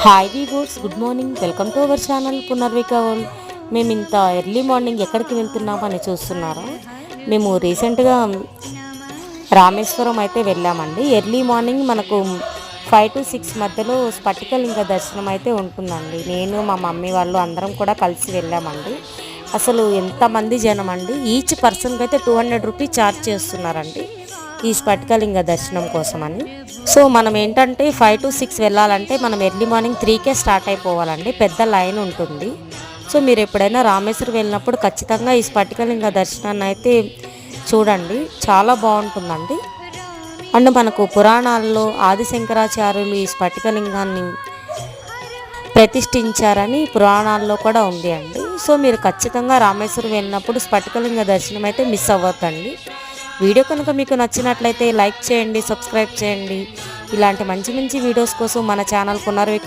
Hi weavers, good morning. Welcome to our channel Punarvika world. మేము ఇంత early morning ఎక్కడికి వెళ్తున్నాం అని చూస్తున్నారా? మేము రీసెంట్గా రామేశ్వరం అయితే వెళ్ళామండి. ఎర్లీ మార్నింగ్ మనకు 5 to 6 మధ్యలో స్ఫటికలింగ దర్శనం అయితే ఉంటుందండి. నేను మా మమ్మీ వాళ్ళు అందరం కూడా కలిసి వెళ్ళామండి. అసలు ఎంతమంది జనం అండి! ఈచ్ పర్సన్కి అయితే 200 రూపీస్ ఛార్జ్ చేస్తున్నారండి ఈ స్ఫటికలింగ దర్శనం కోసమని. సో మనం ఏంటంటే 5 to 6 వెళ్ళాలంటే మనం ఎర్లీ మార్నింగ్ 3కే స్టార్ట్ అయిపోవాలండి. పెద్ద లైన్ ఉంటుంది. సో మీరు ఎప్పుడైనా రామేశ్వరం వెళ్ళినప్పుడు ఖచ్చితంగా ఈ స్ఫటికలింగ దర్శనాన్ని అయితే చూడండి, చాలా బాగుంటుందండి. అండ్ మనకు పురాణాల్లో ఆదిశంకరాచార్యులు ఈ స్ఫటికలింగాన్ని ప్రతిష్ఠించారని పురాణాల్లో కూడా ఉంది అండి. సో మీరు ఖచ్చితంగా రామేశ్వరం వెళ్ళినప్పుడు స్ఫటికలింగ దర్శనం అయితే మిస్ అవ్వద్దండి. వీడియో కనుక మీకు నచ్చినట్లయితే లైక్ చేయండి, సబ్స్క్రైబ్ చేయండి. ఇలాంటి మంచి మంచి వీడియోస్ కోసం మన ఛానల్ పునర్విక